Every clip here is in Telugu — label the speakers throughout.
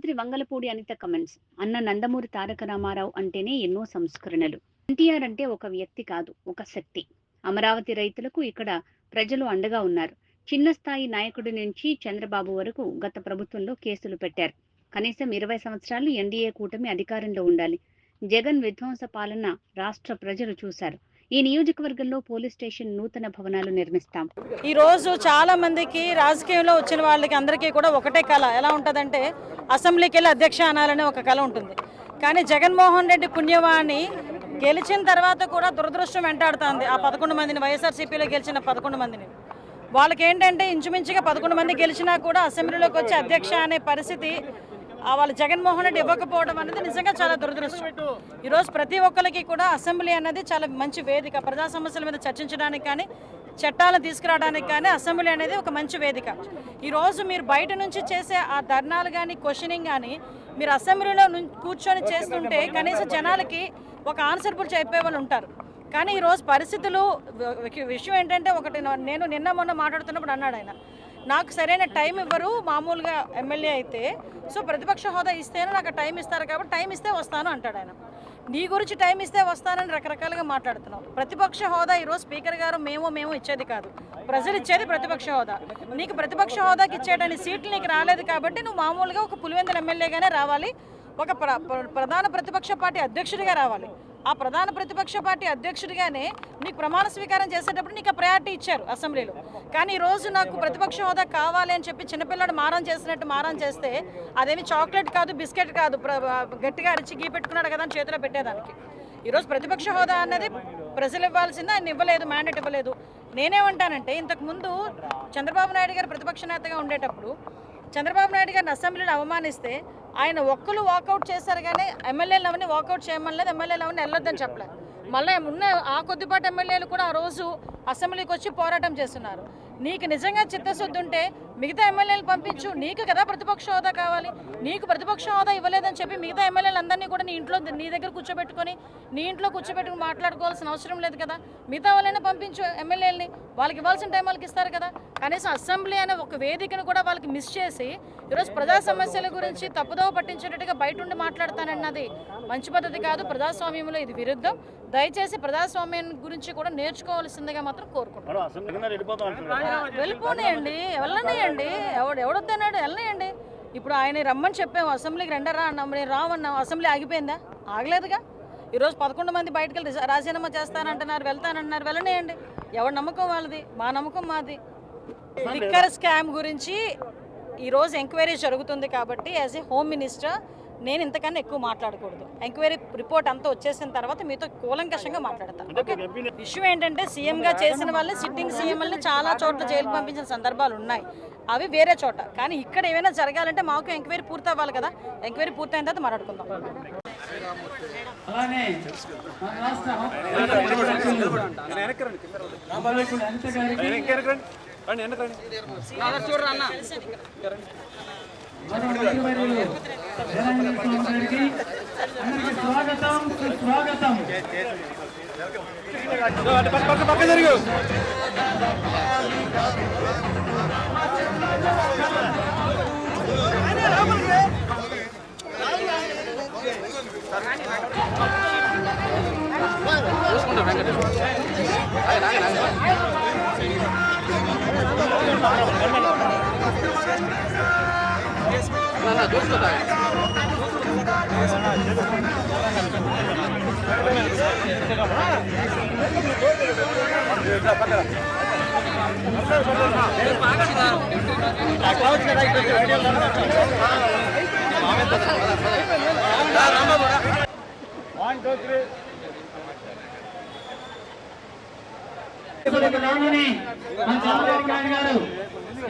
Speaker 1: మంత్రి వంగలపూడి అనిత కమెంట్స్. అన్న నందమూరి తారక రామారావు అంటేనే ఎన్నో సంస్కరణలు. ఎన్టీఆర్ అంటే ఒక వ్యక్తి కాదు, ఒక శక్తి. అమరావతి రైతులకు ఇక్కడ ప్రజలు అండగా ఉన్నారు. చిన్న స్థాయి నాయకుడి నుంచి చంద్రబాబు వరకు గత ప్రభుత్వంలో కేసులు పెట్టారు. కనీసం 20 సంవత్సరాలు ఎన్డీఏ కూటమి అధికారంలో ఉండాలి. జగన్ విధ్వంస పాలన రాష్ట్ర ప్రజలు చూశారు. ఈ నియోజకవర్గంలో పోలీస్ స్టేషన్ నూతన భవనాలు నిర్మిస్తాం.
Speaker 2: ఈ రోజు చాలా మందికి రాజకీయంలో వచ్చిన వాళ్ళకి అందరికీ కూడా ఒకటే కళ. ఎలా ఉంటుందంటే అసెంబ్లీకి వెళ్ళి అధ్యక్ష అనాలనే ఒక కళ ఉంటుంది. కానీ జగన్మోహన్ రెడ్డి పుణ్యవాణి గెలిచిన తర్వాత కూడా దురదృష్టం వెంటాడుతుంది. ఆ 11 మందిని, వైఎస్ఆర్సీపీలో గెలిచిన 11 మందిని, వాళ్ళకి ఏంటంటే ఇంచుమించుగా 11 మంది గెలిచినా కూడా అసెంబ్లీలోకి వచ్చి అధ్యక్ష అనే పరిస్థితి వాళ్ళు జగన్మోహన్ రెడ్డి ఇవ్వకపోవడం అనేది నిజంగా చాలా దురదృష్టం. ఈరోజు ప్రతి ఒక్కరికి కూడా అసెంబ్లీ అనేది చాలా మంచి వేదిక. ప్రజా సమస్యల మీద చర్చించడానికి కానీ, చట్టాలను తీసుకురావడానికి కానీ అసెంబ్లీ అనేది ఒక మంచి వేదిక. ఈరోజు మీరు బయట నుంచి చేసే ఆ ధర్నాలు కానీ, క్వశ్చనింగ్ కానీ మీరు అసెంబ్లీలో కూర్చొని చేస్తుంటే కనీసం జనాలకి ఒక ఆన్సర్బుల్ చెప్పే వాళ్ళు ఉంటారు. కానీ ఈరోజు పరిస్థితులు విషయం ఏంటంటే, ఒకటి నేను నిన్న మొన్న మాట్లాడుతున్నప్పుడు అన్నాడు ఆయన, నాకు సరైన టైం ఇవ్వరు మామూలుగా ఎమ్మెల్యే అయితే, సో ప్రతిపక్ష హోదా ఇస్తేనే నాకు టైం ఇస్తారు కాబట్టి టైం ఇస్తే వస్తాను అంటాడు ఆయన. నీ గురించి టైం ఇస్తే వస్తానని రకరకాలుగా మాట్లాడుతున్నావు. ప్రతిపక్ష హోదా ఈరోజు స్పీకర్ గారు మేము ఇచ్చేది కాదు, ప్రజలు ఇచ్చేది ప్రతిపక్ష హోదా. నీకు ప్రతిపక్ష హోదాకి ఇచ్చేయడానికి సీట్లు నీకు రాలేదు కాబట్టి నువ్వు మామూలుగా ఒక పులివెందుల ఎమ్మెల్యేగానే రావాలి, ఒక ప్రధాన ప్రతిపక్ష పార్టీ అధ్యక్షుడిగా రావాలి. ఆ ప్రధాన ప్రతిపక్ష పార్టీ అధ్యక్షుడిగానే నీకు ప్రమాణ స్వీకారం చేసేటప్పుడు నీకు ఆ ప్రయారిటీ ఇచ్చారు అసెంబ్లీలో. కానీ ఈరోజు నాకు ప్రతిపక్ష హోదా కావాలి అని చెప్పి చిన్నపిల్లడు మారం చేసినట్టు మారం చేస్తే అదేమి చాక్లెట్ కాదు, బిస్కెట్ కాదు, గట్టిగా అరిచి గీ పెట్టుకున్నాడు కదా అని చేతిలో పెట్టేదానికి. ఈరోజు ప్రతిపక్ష హోదా అన్నది ప్రజలు ఇవ్వాల్సిందే, ఆయన ఇవ్వలేదు, మ్యాండేట్ ఇవ్వలేదు. నేనేమంటానంటే, ఇంతకుముందు చంద్రబాబు నాయుడు గారు ప్రతిపక్ష నేతగా ఉండేటప్పుడు చంద్రబాబు నాయుడు గారిని అసెంబ్లీని అవమానిస్తే ఆయన ఒక్కరు వాకౌట్ చేశారు, కానీ ఎమ్మెల్యేలు అవన్నీ వాకౌట్ చేయమని లేదు, ఎమ్మెల్యేలు అవన్నీ వెళ్ళొద్దని చెప్పలేదు. మళ్ళీ ఉన్న ఆ కొద్దిపాటి ఎమ్మెల్యేలు కూడా ఆ రోజు అసెంబ్లీకి వచ్చి పోరాటం చేస్తున్నారు. నీకు నిజంగా చిత్తశుద్ధి ఉంటే మిగతా ఎమ్మెల్యేలు పంపించు, నీకు కదా ప్రతిపక్ష హోదా కావాలి. నీకు ప్రతిపక్ష హోదా ఇవ్వలేదని చెప్పి మిగతా ఎమ్మెల్యేలు అందరినీ కూడా నీ దగ్గర కూర్చోబెట్టుకొని నీ ఇంట్లో కూర్చోబెట్టుకుని మాట్లాడుకోవాల్సిన అవసరం లేదు కదా. మిగతా వాళ్ళైనా పంపించు ఎమ్మెల్యేలని, వాళ్ళకి ఇవ్వాల్సిన టైం వాళ్ళకి ఇస్తారు కదా. కనీసం అసెంబ్లీ అనే ఒక వేదికను కూడా వాళ్ళకి మిస్ చేసి ఈరోజు ప్రజా సమస్యల గురించి తప్పుదోవ పట్టించేటట్టుగా బయట ఉండి మాట్లాడతానన్నది మంచి పద్ధతి కాదు. ప్రజాస్వామ్యంలో ఇది విరుద్ధం. దయచేసి ప్రజాస్వామ్యం గురించి కూడా నేర్చుకోవాల్సిందిగా మాత్రం కోరుకుంటున్నాను. వెళ్ళిపోనేయండి, వెళ్ళనియండి, ఎవడొద్దన్నాడు వెళ్ళనియండి. ఇప్పుడు ఆయన రమ్మని చెప్పాము, అసెంబ్లీకి రెండరా అన్నాం, నేను రావన్నాం, అసెంబ్లీ ఆగిపోయిందా? ఆగలేదుగా. ఈరోజు 11 మంది బయటకు వెళ్ళి రాజీనామా చేస్తానంటున్నారు, వెళ్తానంటున్నారు, వెళ్ళనియండి. ఎవరి నమ్మకం వాళ్ళది, మా నమ్మకం మాది. లిక్కర్ స్కామ్ గురించి ఈరోజు ఎంక్వైరీ జరుగుతుంది కాబట్టి యాజ్ ఏ హోమ్ మినిస్టర్ నేను ఇంతకన్నా ఎక్కువ మాట్లాడకూడదు. ఎంక్వైరీ రిపోర్ట్ అంతా వచ్చేసిన తర్వాత మీతో కూలంకషంగా మాట్లాడతాను. ఇష్యూ ఏంటంటే, సీఎంగా చేసిన వాళ్ళని, సిట్టింగ్ సీఎంలని చాలా చోట్ల జైలుకు పంపించిన సందర్భాలు ఉన్నాయి, అవి వేరే చోట. కానీ ఇక్కడ ఏమైనా జరగాలంటే మాకు ఎంక్వైరీ పూర్తి అవ్వాలి కదా. ఎంక్వైరీ పూర్తయిన తర్వాత మాట్లాడుకుందాం.
Speaker 3: స్వాగతం, సుస్వాగతం.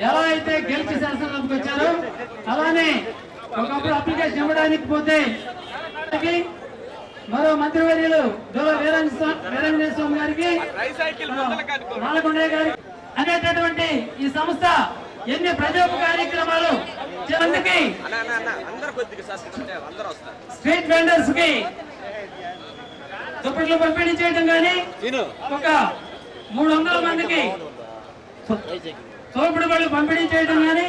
Speaker 3: ఎలా అయితే గెలిచి శాసనసభకు వచ్చారో అలానే ఒకప్పుడు అప్లికేషన్ ఇవ్వడానికి పోతే మరో మంత్రివర్యులు డోలా వీరాంజనేయ స్వామి గారికి, నాలకొండయ్య గారికి అనేటటువంటి ఈ సంస్థ ఎన్ని ప్రజోప కార్యక్రమాలు స్ట్రీట్ వెండర్స్ కి దుప్పట్లు పంపిణీ చేయడం కానీ, ఒక 300 మందికి సోపుడు బళ్ళు పంపిణీ చేయడం కానీ